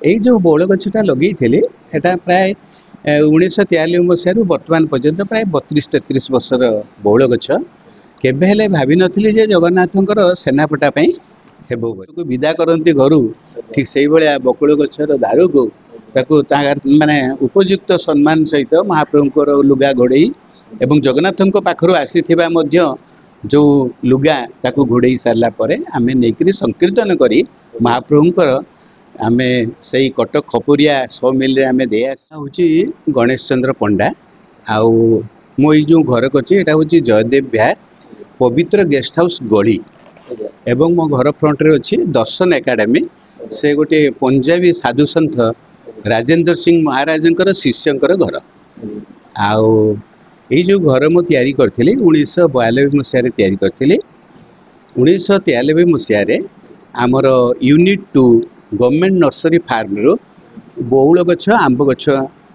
এই जो बौल गछटा लगेइथिले एटा प्राय 1943 मसीह वर्तमान पर्यंत प्राय 32-33 वर्षर बौल गछ केबे हेले भाभी नथिली जे जगन्नाथंकर सेनापटा पई हेबो को विदा करंती घरु ठीक सेही भलिया बकुल गछर दारु को ताकू माने उपयुक्त सम्मान सहित महाप्रभुंकर लुगा घोड़ई एवं जगन्नाथंक पाखरु आसीथिबा मध्य जो लुगा ताकू घोड़ई सारला परे आमे नेकरी संकीर्तन करी महाप्रभुंकर आमे सही कटक खपुरिया 100 मिल रे आमे दे आसा होची गणेश चंद्र पंडा आउ मो जो घर करछि एटा होची जयदेव बिहार पवित्र गेस्ट हाउस गली एवं मो घर फ्रंट रे अछि दर्शन एकेडमी से गोटे पंजाबी साधु संत राजेंद्र सिंह महाराजंकर शिष्यंकर घर आउ ये जो घर मु तैयारी करथिली 1992 मसीह तैयारी करथिली 1993 मसीह आमर यूनिट 2 गवर्नमेंट नर्सरी फार्म रो बौल गछ आंब गछ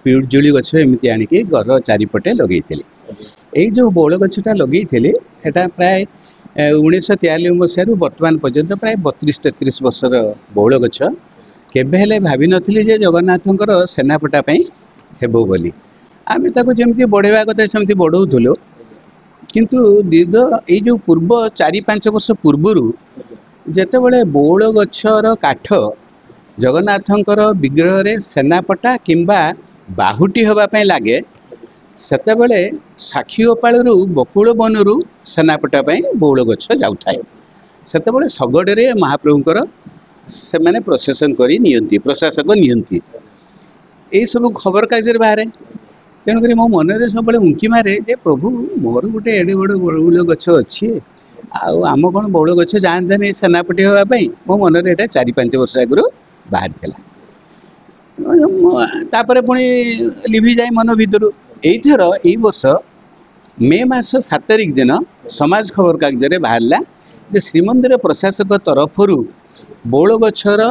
पिजुली गछ एमती आनिकी घर चारिपटे लगेइथिली এই जो बौल गछटा लगेइथिली एटा प्राय 1943 मसीह वर्तमान पर्यंत प्राय 32-33 वर्षर बौल गछ केबे हेले भाभी नथिली जे जगन्नाथंकर सेनापटा पई हेबो बोली आमे ताको जेमती बढ़ेवा कथा सेमती बढ़ौथुलो किंतु दीर्घ ए जो पूर्व 4-5 वर्ष पूर्वरु जेते बळे बौल गछर काठ जगन्नाथंकर विग्रह रे सेनापटा किंबा बाहुटी होबा पई लागे सेते बळे साखीओपाळरु बकुल बनरु सेनापटा पई बौल गछ जाउथाय सेते बळे सगडे रे महाप्रभुंकर से माने प्रोसेसन करी नियंती प्रशासक नियंती ए सब खबर कागज बाहर तेणुक मो मन में सब उंकी मारे जे प्रभु मोर गोटे एडे बड़ बौल गछ अच्छी आम कौन बौल गछ जाते नहीं सेनापटी हाँपाई मो मन में 4-5 वर्ष आगु बाहर तापर पुणी लिभि जाए मन भितर यहीथर यही वर्ष मे मास 7 तारिख दिन समाज खबर कागज बाहरला जे श्रीमंदिर प्रशासक तरफ बौल गछर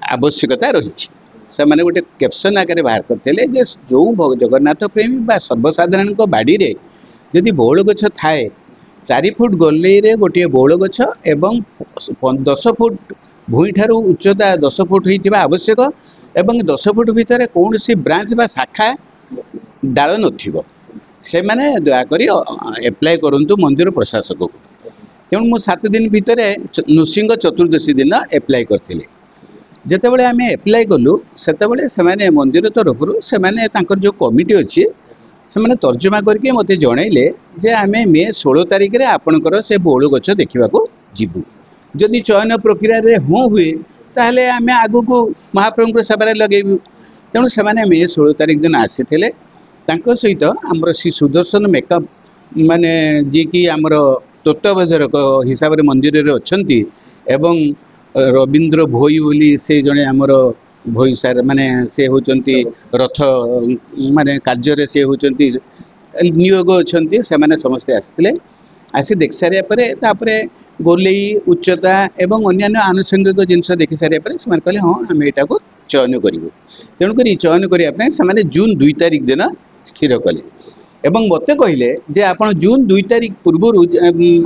आवश्यकता रही से मैंने गोटे कैप्शन आकार बाहर करते जो जगन्नाथ प्रेमी बा सर्वसाधारण बाड़ी रे जदि बौल गछ थाए 4 फुट गले गोटे बौल गछ एवं 10 फुट भूई ठारू उच्चता 10 फुट होता आवश्यक एवं 10 फुट भितर कौन सी ब्रांच बा शाखा डाल नथिबो से माने दयाकरी एप्लाय करंतु मंदिर प्रशासक को तेणु मु 7 दिन भितर नृसिंह चतुर्दशी दिन एप्लाय करथिले जेतेबेले आमे एप्लाय कलु सेतेबेले सेमाने मंदिर तरफ से माने तांकर जो कमिटी अच्छी से माने तर्जमा करके मते जणैले जे आमे मे 16 तारिख रे आपनकर से बौल गछ देखिबा को जिबु जदि चयन प्रक्रिया रे हो हुए ताहले आमे आगु को महाप्रभु सेवारे लगेबु तेणु से माने मे 16 तारिख दिन आसीथिले तांको सहित हमर श्री सुदर्शन मेकअप माने जे कि हमर तत्वबोधक हिसाब रे मंदिर रे अछंती एवं रवींद्र भोई बोली से जड़े आमर भोई सार माने से होचंती रथ माने कार्य से होचंती नियोग अच्छे से माने समस्ते आसते आसी देख सारे तापर गोलेई उच्चता एवं अन्य आनुषंगिक जिनस देखि सारे से कहले हाँ आम यहाँ को चयन करूँ तेणुक चयन करने से जून 2 तारिख दिन स्थिर कले एवं मते कहले जे आपण जून 2 तारिख पूर्व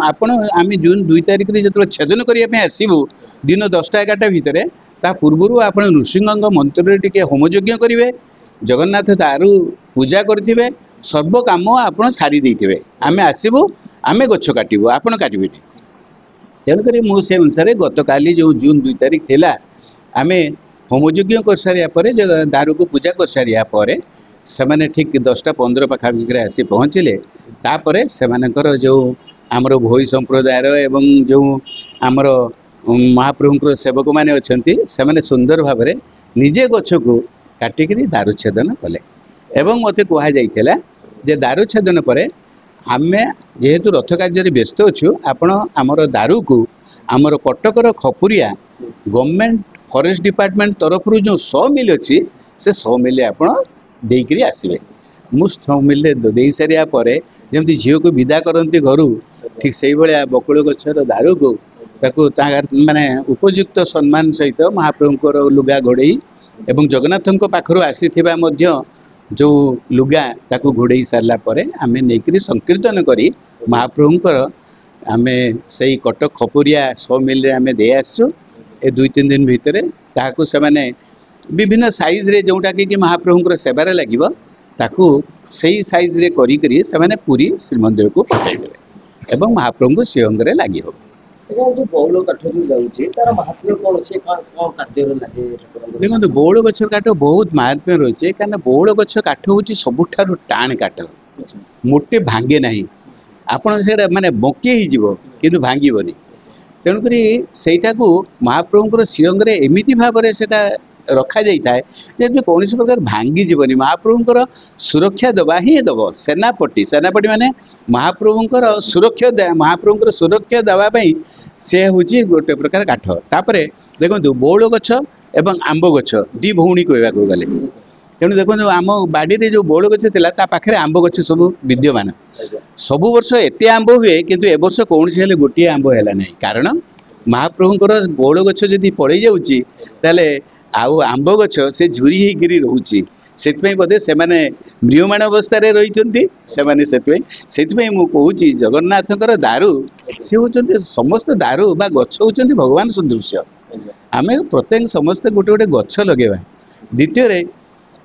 आपण आम जून 2 तारिख जो छेदन करने आसबू दिन 10टा-11टा भितर ता पूर्व आप नृसिंह मंत्र टिके होमयज्ञ करेंगे जगन्नाथ दारू पूजा करेंगे सर्व काम आप सारी देते आम आसबू आम गछ काटबू आपड़ काटबे तेणुक मुझे अनुसार गत काली जो जून 2 तारिख थिला आम होमयज्ञ कर सारापर दारू को पूजा कर सारापर से मैंने ठीक 10टा-15 पाखापाखि आसी पहुँचले तापर से जो आमर भोई संप्रदायर एवं जो आमर महाप्रभुंकर सेवक मैंने अच्छे से मैंने सुंदर भाव में निजे गछ को काटिक दारू छेदन कले एवं मत कहुला जे दारू छेदन पर आम जेहेतु रथ कार्य व्यस्त अच्छु आपण आमर दारू को आमर कटकर खपुरिया गवर्नमेंट फॉरेस्ट डिपार्टमेंट तरफ जो 100 मिल अच्छी से 100 मिल आप देकरी आसबे मु 100 मिल दे सारापर जमी झील को विदा करती घर ठीक से भाया बकुल गछर दारू को ताकू माने उपयुक्त सम्मान सहित महाप्रभुंकर लुगा घोड़ई एवं जगन्नाथंक पाखरु आसीथिबा मध्य जो लुगा ताकू घोड़ई सारला परे आमे नेकरी संकीर्तन करी महाप्रभुंकर आमे सही कटक खपुरिया 100 मिल रे आमे दे आसछु ए 2-3 दिन भितरे ताकू से माने विभिन्न साइज रे जोटा कि महाप्रभुंकर सेवारे लगिबो ताकू सही साइज रे करी करी से माने पूरी श्रीमंदिर को पठाइबे एवं महाप्रभु श्रीअंग रे लागि हो। जो बौल काठ जो जाउची तार महात्म्य कोन से कोन कार्य रे लागे देखो बौल गछ काठ बहुत महात्म्य रही कारण बौल गछ काठ हूँ सबुठार टाण काठ मोटे भांगे नहीं आपण से माने बंके ही भांगनी तेणुक से महाप्रभुंर श्रीअंग एमती भाव से रखा जाए जे कौन प्रकार भांगी जीवनी महाप्रभुंर सुरक्षा दबा ही दब सेनापति सेनापति माने महाप्रभुंर सुरक्षा देवाई से हूँ गोटे प्रकार काठ तापर देखो बौल गछ एवं आंब गछ दी भौणी कहवाक गले तेणु देखो आम बाड़ी रे जो बौल गछ था पाखे आंब गछ सब विद्यमान सबु वर्ष एत आंब हुए किंतु ए वर्ष कौन से गोटे आंब है ना कारण महाप्रभुंर बौल गछ जदि पड़े जाऊँगी ताले आउ आंब गछ से झुरी होकर रोचे से बोधे से म्रियमाण अवस्था रही मुझे जगन्नाथर दारू सी हूँ समस्त दारू बा गछ हूँ भगवान सदृश आम प्रत्येक समस्ते गोटे गोटे गछ लगेवा द्वितीय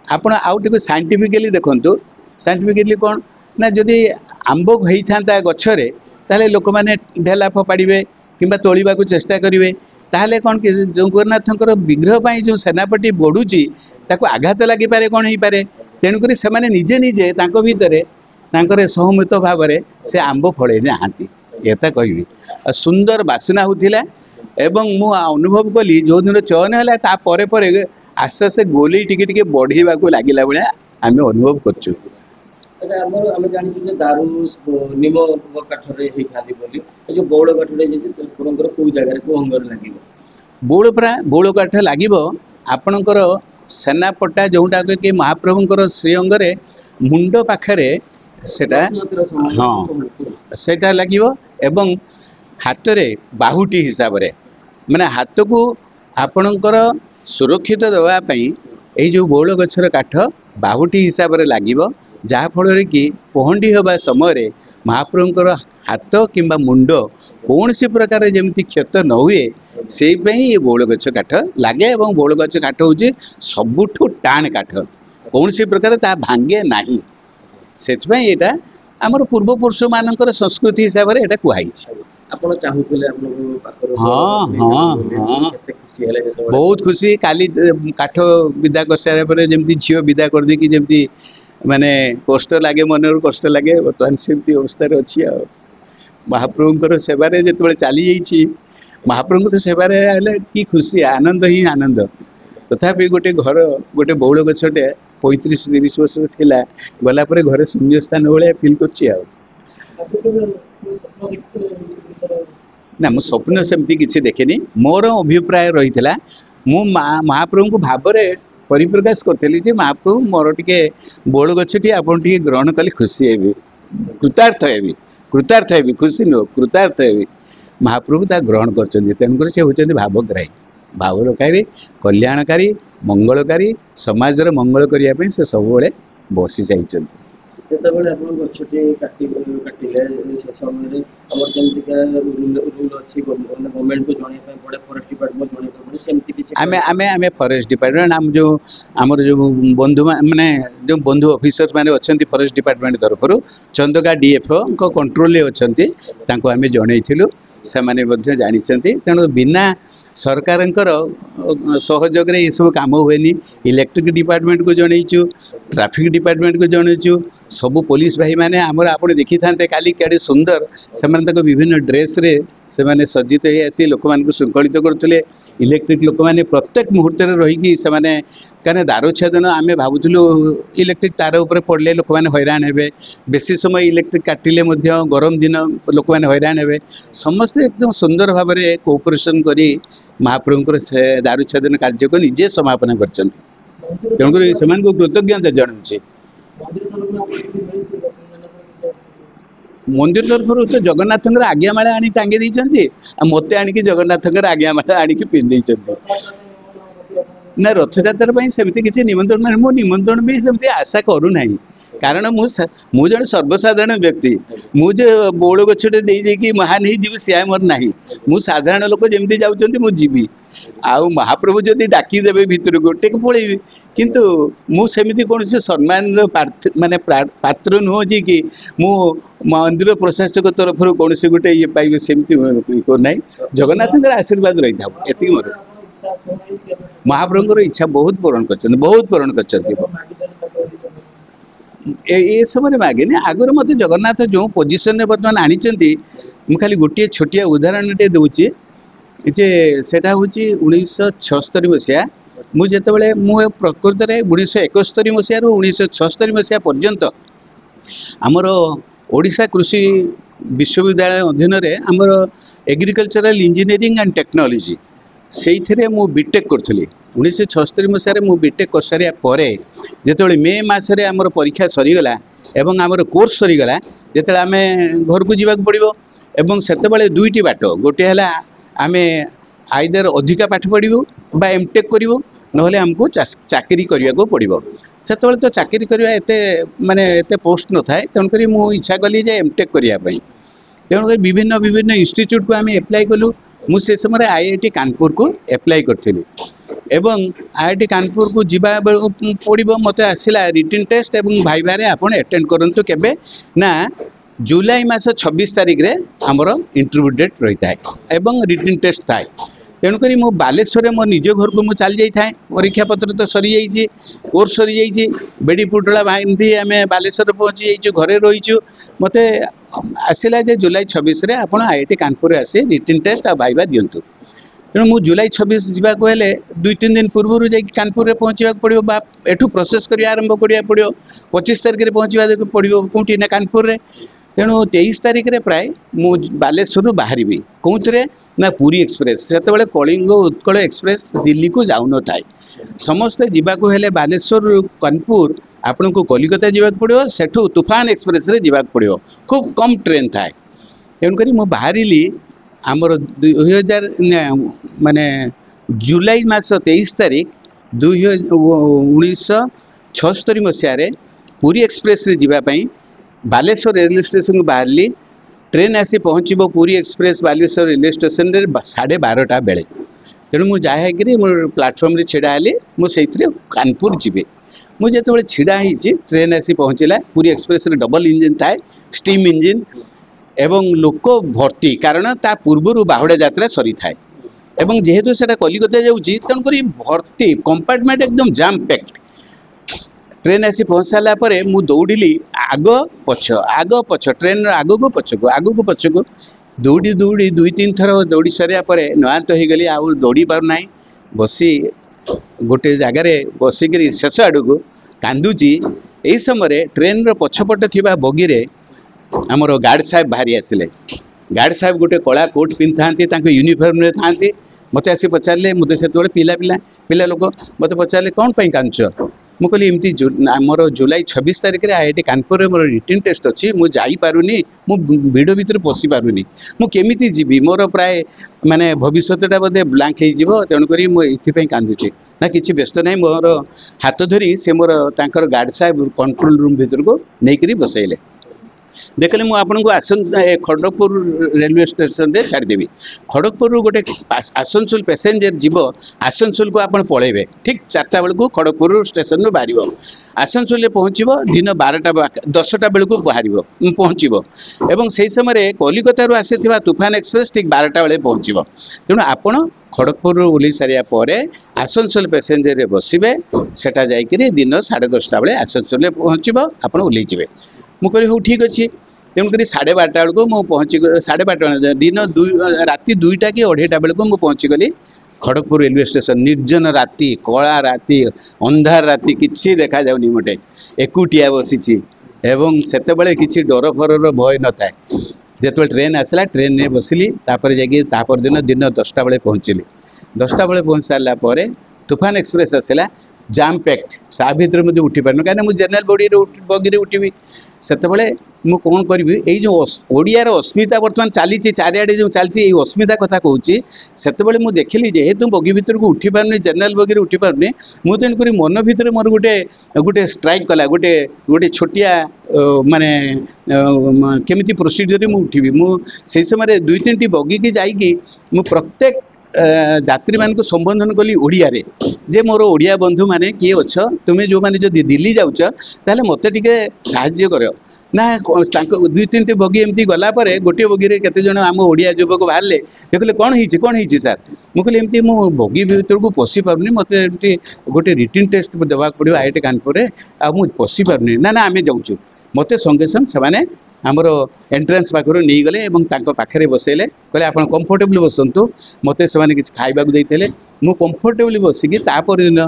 आपण आउ साइंटिफिकली देखु साइंटिफिकली कौन ना जदि आंब होता गछरे ताले लोक मैंने ढेला फोपाड़े कि तोड़ा चेष्टा करेंगे ताहले कौन कि जो जगन्नाथर विग्रह पर जो सेनापति बढ़ुची आघात लगी पारे कौन हो पारे तेणुक से निजे निजे भितर सहमत भाव से आंब फड़े नहांती एता कहबी सुंदर बासना होतिला एवं मु अनुभव कली जो दिन चयन है तापर आस्ते आस्ते गोली टिके बढ़ेवा को लगिला भाया आम अनुभव करछु। अच्छा हम जानि जे दारू निम काठरे हे खाली बोली जो बौल काठरे जे पुरंकर को जगह रे को अंगर लागिवो बौल काठ लागिवो आपणकर सेनापटा जोटा कि महाप्रभुंकर श्रीअंगरे मुंड पाखरे सेटा हाँ सेटा लागिवो एवं हाथ रे बाहुटी हिसाब रे माने हाथ को आपणकर सुरक्षित देवा पई एई जो बौल गछर काठ बाहुटी हिसाब रे लागिवो जहाँ फल कि पहंडी हवा समय महाप्रभुंर हाथ किंबा मुंड कौन सी प्रकार जमी क्षत न हुए से ये बौल गछ काठ लगे और बौल गछ काठ हूँ सबुठू टाण काठ कौन सी प्रकार ता भांगे नहीं से आमर पूर्वपुरुष मानकर संस्कृति हिसाब से कहुई आपण चाहूले हाँ हाँ हाँ बहुत खुशी काली काठ विदा कर सारे जमी झील विदा कर दी जमी माने कष्ट लगे मन कष्ट लगे बर्तमान सेमती अवस्था अच्छी आ महाप्रभुंर सेवारे जो चली जाइए महाप्रभु तो सेवारे कि खुशी आनंद ही आनंद तथापि गोटे घर गोटे बौल गछटे 35-30 वर्ष थिला गलापर घर शून्य स्थान भाया फिल कर ना मो स्वप्न सेमती किसी देखेनी मोर अभिप्राय रही मु महाप्रभु को भाव परिप्रकाश करी महाप्रभु मोर टे बौल गछटी आपन टे ग्रहण कले खुशी हेबी कृतार्थ हेबी खुशी नुह कृतार्थ हेबी महाप्रभु ता ग्रहण कर तेणुक से होती भावग्राही भाव रखाई कल्याणकारी मंगलकारी समाजर मंगल करने से सब बसी जाइए जेतेबेले आपण गछटी काटिले से समय हमर जेमतिका रूल अछि गवर्नमेंट को जणे पे पड़े फॉरेस्ट डिपार्टमेंट जणे पे पड़े सेमति किछि आमे फॉरेस्ट डिपार्टमेंट हम जो हमर जो बंधु माने जो बंधु ऑफिसर्स माने अछंती फॉरेस्ट डिपार्टमेंट तरफरु चंदका डीएफओ को कंट्रोल ले अछंती तांको आमे जणैथिलु से माने मध्ये जानिछंती तेणु बिना सरकार सहयोग ये सब कम हुए इलेक्ट्रिक डिपार्टमेंट को जनईचु ट्रैफिक डिपार्टमेंट को जनईचु सबू पुलिस भाई मैंने आमर आप देखी था काली क्या सुंदर से विभिन्न ड्रेस रे से माने सज्जित हो आसी लोक मान श्रृंखलित करुले इलेक्ट्रिक लोक मैंने प्रत्येक मुहूर्त रही कहीं दारू छेदन आम भावुलु इलेक्ट्रिक तार उपर पड़े लोक मैंने हैरान हे बेसी समय इलेक्ट्रिक काटिले गरम दिन लोक मैंने हैरान हे समस्ते एकदम सुंदर भाव में कोऑपरेशन करी महाप्रभुंर से दारू छेदन कार्य को निजे समापन कर तेणुक कृतज्ञता जनाऊे मंदिर तरफ तो जगन्नाथ आज्ञामाला आनी टांगे देते मत आणिकी जगन्नाथ आज्ञामाला आणिकी पिंधे ना रथयात्रा सेमती किसी निमंत्रण ना मो निमंत्रण भी सेमती आशा करूना कारण मुझे सर्वसाधारण व्यक्ति मुझे बौल गछटे महान ही जी सी मोर ना मु साधारण लोक जमी जाऊँगी मुझी आउ महाप्रभु जदि डाकीदेवे भितर को टेक पलैबी किंतु मु सेमिति कौन से सम्मान माने पात्र नुह जी कि मु मंदिर प्रशासक तरफ कौन से गोटे ये पाइबे सेमिति को नहीं जगन्नाथ आशीर्वाद रही था एति मोर महाप्रभुर इच्छा बहुत पूरण कर ए समय मागिनी आगर मत जगन्नाथ जो पोजिशन बर्तमान आनी मु खाली गोटे छोटिया उदाहरण टे दूची जे सेटा हूँ 1976 मसीहा मुझे प्रकृत में 1971 मसीह 1976 मसीहा पर्यंत आमर ओडिशा कृषि विश्वविद्यालय अधीन आमर एग्रीकल्चरल इंजीनियरिंग एंड टेक्नोलॉजी से मु बीटेक करी 1976 मसीह मु बीटेक कर सारा पर जो मे मसरे आमर परीक्षा सरीगला एवं आमर कोर्स सरीगला जो आम घर को जावाक पड़ो एवं से दुईटी बाट गोटे है आमे आइदर अधिका पाठ पढ़ू बा एमटेक करूँ ना आमको चाकरी करने को पड़ो से तो चाकरी करवा एते माने एते पोस्ट न थाए तेणुक मु इच्छा कली जे एमटेक करने तेणुक विभिन्न विभिन्न इंस्टीट्यूट को आम एप्लाई कलु मु से समय आईआईटी कानपुर को एप्लाई करी एवं आईआईटी कानपुर को जीवा पड़ो मत आसला रिटन टेस्ट एवं भाइबारे आपन अटेंड करंतु केबे ना जुलाई मास 26 तारिख रे हमर इंटरव्यू डेट रही था एवं रिटन टेस्ट था तेणुक मो बालेश्वर मो निज घर को चली जाए परीक्षा पत्र तो सरी जाइए कोर्स सरी जाइए बेड़ी पुटला बांधी आम बालेश्वर पहुँची जाइए घरे रहीचु मत आसला जे जुलाई 26 रे आपण आईआईटी कानपुर आसी रिटन टेस्ट आ भाइबा दिंतु तेणु मु जुलाई 26 जावाक हेले 2-3 दिन पूर्व जा कानपुर में पहुँचा पड़ो बा एठू प्रोसेस कर आरंभ करा पड़ो 25 तारिख में पहुँचा पड़ो कौटी ना कानपुर में तेणु 23 तारिख रे प्राय मु बालेश्वर बाहरी कौन ना पुरी एक्सप्रेस से कलिंग उत्कल एक्सप्रेस दिल्ली को जाऊ न थाए समस्ते जीवाक हेले बालेश्वर कानपुर आपन को कलिकता जावाक पड़ो सेठू तूफान एक्सप्रेस रे जावाक पड़ो खूब कम ट्रेन थाए तेणुक मु बाहरी आमर 2000 माने जुलाई मास 23 तारिख 1976 मसीह पुरी एक्सप्रेस रे जीवापाई बालेश्वर रेलवे स्टेशन को बाहरली ट्रेन आसी पहुँचब Puri express Baleshwar railway station रे 12:30 बेले तेणु मुझे जाकि मोर प्लाटफर्म रे छिड़ा हेली मुझे कानपुर जीवे मुझे जो छिड़ा ही ट्रेन आसी पहुँचला पुरी एक्सप्रेस रे डबल इंजिन थाए स्टीम इंजिन एवं लोक भर्ती कारण ता पूर्वर बाहुड़ा यात्रा सरी थाए एवं जेहेतु से कलिकता जाऊँगी तेणुक भर्ती कंपार्टमेंट एकदम जाम पैक्ड ट्रेन आसी पहुँच सारा पर मु दौड़िली आग पछ ट्रेन आग को पछ को दौड़ी 2-3 थर दौड़ी सारा पर नआंत हो गली आउ दौड़ी पार ना बसी गोटे जगार बसिक शेष आड़ को कांदुची यही समय ट्रेन पछपटे थी बगी रे आमर गार्ड साहेब बाहरी आसिले गार्ड साहेब गोटे कला कोट पिंधि था यूनिफॉर्म रे था मत आसी पचारे मुझे से पिला लोक मत पचारे कौन पाई कांच मु कहली एमती मोर जुलाई 26 तारिख में आईआईटी कानपुर में मोर रिटन टेस्ट अच्छी मुझे पारुनी मु भिड़ भितर पशि पारुनी मु केमिति जीवी मोर प्राय माने भविष्यटा बोधे ब्लांक हो तेणुक मुझे कांदुची ना किसी व्यस्त ना मोर हाथ धरी से मोर तांकर गार्ड साहेब कंट्रोल रूम भीतर को नहीं बसैले देखले मु आपन को खड़गपुर रेलवे स्टेशन रे छाड़देवी खड़गपुर गोटे आसनसोल पैसेंजर जीव आसनसोल को आपन पलैबे ठीक 4टा बेल को खड़गपुर स्टेशन रे बाहर आसनसोल पहुँचब दिन 12टा बेल को बाहर पहुँचब एवं से समय कलिकता आसी तूफान एक्सप्रेस ठीक 12टा बेले पहुँचब तेणु आपण खड़गपुर ओह्लि सारा पर आसनसोल पैसेंजर रे बसबे सेटा जाइकरी दिन 10:30 बेले आसनसोल पहुँचब आपण ओह्लि जाबे मु कही हूँ ठीक अच्छे तेणुक 12:30 बेल को मुझे पहुँची 12:30 दिन राति 2टा कि 2:30 बेल को मुझे पहुँची गली खड़गपुर रेलवे स्टेशन निर्जन राति कला राति अंधार राति किसी देखा जाऊनी मोटे एकुटिया बसी एवं सेतबेले किसी डर फरर भय न थाए जो ट्रेन आसला ट्रेन में बसिली तापर दिन 10टा बेले पहुँचली 10टा बेले पहुँच सारा पर तूफान एक्सप्रेस आसला जाम पैक्ड सा भितर मुझे उठी पार कहीं मुझे जनरल बगी उठबी से मु कौन करी ये जो ओडियार अस्मिता बर्तमान चली चारिआडे जो चलती अस्मिता कथा कहूँ से मुझे देखिली जेहेतु बगी भितर को उठी पारनी जनरल बगी उठी पारनी मुझे तेणुक मन भितर मोर गोटे स्ट्राइक कला गोटे छोटिया माने केमिति प्रोसीजर मुझे उठबी मुझे समय 2-3टी बगी की जाइकी प्रत्येक যাত্ରୀ मानक संबोधन कली ओडिया रे जे मोर ओडिया बंधु माने किए अछ तुमे जो माने जो दिल्ली जाउछ ताले मते टिके साहाय्य करो ना दुई तीन टी बगी एमती गला परे गोटे बगी रे केते जण आम ओडिया युवक बाहरले देखले कोन हिची सर मु कहले एमती मु बगी भीतर को पसी पारुनी मते एमती गोटे रिटन टेस्ट देबा पड़ियो आईटी कानपुर रे आ मु पसी पारुनी ना ना आमे जाउछु मते संगे संग से आमर एंट्रेंस पाखर नहीं गले पाखे बसैले कहले आप कंफर्टेबल बसतु मत से किसी खाइबा देते मु कंफर्टेबल बसिकी तापर दिन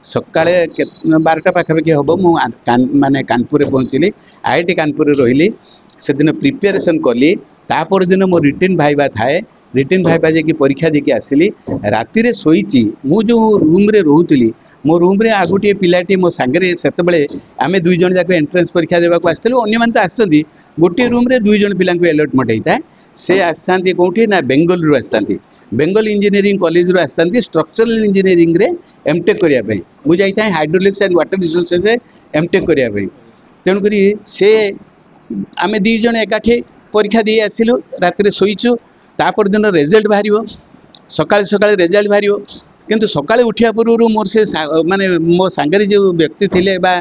सकाଳେ 12टा पाखापाखि हम माने कानपुर पहुँचली आईटी कानपुर रही से दिन प्रिपेरेसन कली तापर दिन मो रिटर्न भाइबा थाए रिटर्न भाइबा जाकि परीक्षा देकी आसली राति रे सोईची मु जो रूम रे रोहुतली मो रूम रे आगुटे पिलाटी मो सांगरे सेतबेले आमे दुई जण जाक एंट्रेंस परीक्षा देबा को आस्तलु अन्य मान तो आस्तंती गोटे रूम रे दुई जण पिलांको अलॉटमेंट हेता से आस्तांती कोठी ना बेंगल रु आस्तांती बेंगल इंजीनियरिंग कॉलेज रु आस्तांती स्ट्रक्चरल इंजीनियरिंग रे एमटेक करिया पई मु जाइता हाइड्रोलिक्स एंड वाटर रिसोर्सेस रे एमटेक करिया पई तेनु करी से आमे दुई जण एकाठी परीक्षा दे आसिलु राति रे सोईचु तापर दिन रिजल्ट बाहर सकाଳେ सकाळे रिजल्ट बाहर किंतु सकाळे उठिया पूर्व मोर से माने मो सांगरे जो व्यक्ति थिले बा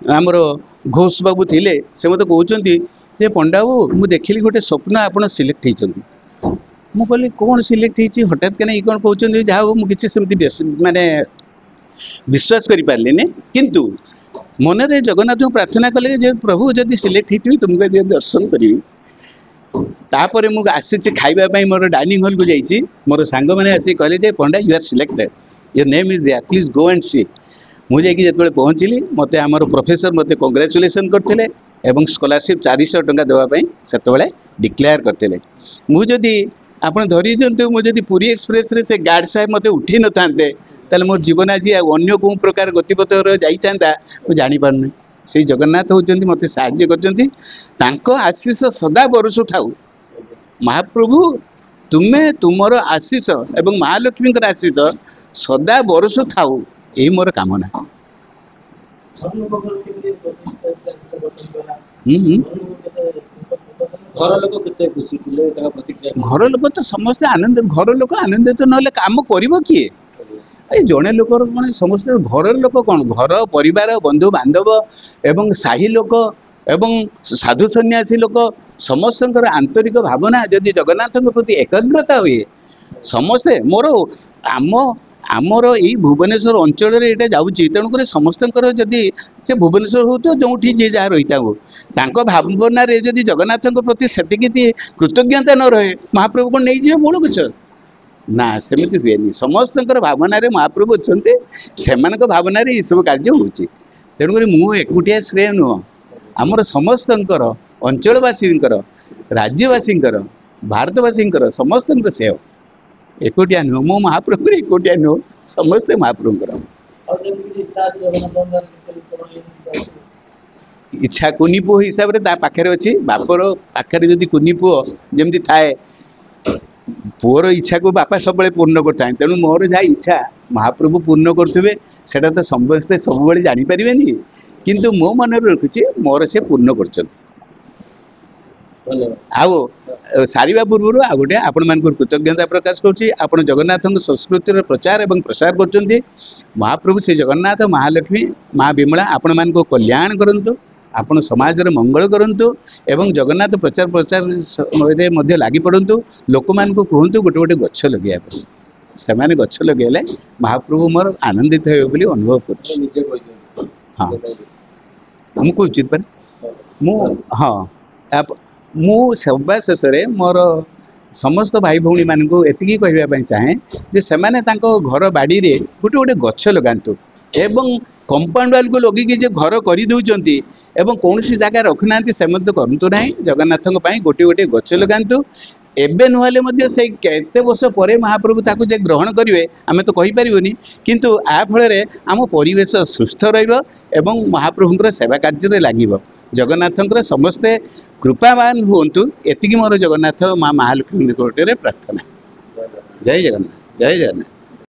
हमरो घोष बाबू थिले से मते कहउचंती जे पंडा बाबू मु देखिली गोटे स्वप्न आपण सिलेक्ट हिचंती मु कहली कोन सिलेक्ट हिची हठात केना ई कोन कहउचंती जा मु किछि सेमती माने विश्वास करि पारले ने किंतु मन रे जगन्नाथ को प्रार्थना कले जे प्रभु जदि सिलेक्ट हितबी तुमके दर्शन करिवि तापर मुझे आसी खाइबा मोर डाइनिंग हॉल को जाइए मोर सांग मैंने आसी कहले जे Panda you are selected your name is there please go and see मुझे जो पहुँचली मत आम प्रोफेसर मत कंग्रेचुलेसन करते एवं स्कॉलरशिप 400 टंका देवाई से डिक्लेयर करते मुझे आप धरी दिंतु मुझे पुरी एक्सप्रेस रे से गार्ड साहेब मत उठी न था मोर जीवन आज अन्य कौ प्रकार गतिपथ जाता मुझे जापार से जगन्नाथ होती मत साहाଯ୍य कर आशीष सदा बरसु थाऊ महाप्रभु तुम्हें तुमर आशीष एवं महालक्ष्मी आशीष सदा बरसु थाऊ यही मोर कामना घर लोक तो समस्त आनंद घर लोक आनंदित ना काम कर किए जड़े लोकर मैं समस्त घर लोक कौन घर परिवार बंधु बांधव एवं साही लोक एवं साधु सन्यासी लोक समस्त आंतरिक भावना जदि जगन्नाथ प्रति एकाग्रता हुए समस्ते मोर आम आमर यही भुवनेश्वर अंचल ये जाऊँगी तेणुक समस्त जदि से भुवनेश्वर हो तो जो जी जहाँ रही था भावना जदि जगन्नाथ प्रति से कृतज्ञता न रहे महाप्रभु को नहीं जाए मूल गच ना सेमती हुए समस्त भावना महाप्रभु अच्छा से भावना ये सब कार्य हो तेणुक मुझे श्रेय नुह आमर समस्त अंचलवासी राज्यवासी भारतवासी समस्त श्रेय एकोटिया नुह मो महाप्रभु एकोटिया नुह समस्ते महाप्रभु इच्छा कुनी पुओ हिसाब से पाखे अच्छी बापर पाखे जदि कुनी पुओ जमी थाए पुअर इच्छा को बापा सब पूर्ण करता तेणु मोर जहाँ इच्छा महाप्रभु पूर्ण करुवे से तो समस्ते सब जापर किंतु मो मन रखुची मोर से पूर्ण कर सारिबा पूर्व आ गोटे आपण मान कृतज्ञता प्रकाश कर जगन्नाथ संस्कृतिर प्रचार एवं प्रसार कर महाप्रभु श्री जगन्नाथ महालक्ष्मी माँ विमला आपण मान कल्याण करंतु आपण समाज रे मंगल करंतु एवं जगन्नाथ प्रचार प्रसार लगी पड़तु लोक मान को कहतु गोटे गोटे गछ लगे से गछ लगे महाप्रभु मोर आनंदित हो अनुभव कर हाँ मुझे उचित पारे हाँ मु सभा शेष मोर समस्त भाई भौणी मान को एति कहवाई चाहे जे से घर बाड़ी रे गोटे गोटे गछ लगातु एवं कंपाउंड वाल को लगिकी जे घर कर दौरान एवं कौन सी जगह रखुना से करूँ ना जगन्नाथ गोटे गोटे गछ लगातु एवं नुहले से केते वर्ष पर महाप्रभु ताकू जे ग्रहण करेंगे आम तो कहीपरि किंतु आ फल आम परिवेश सुस्थ रही महाप्रभुर सेवा कार्य लगे जगन्नाथ समस्ते कृपावान हूँ एति मोर जगन्नाथ माँ महालक्ष्मी निकट प्रार्थना। जय जगन्नाथ जय जगन्नाथ।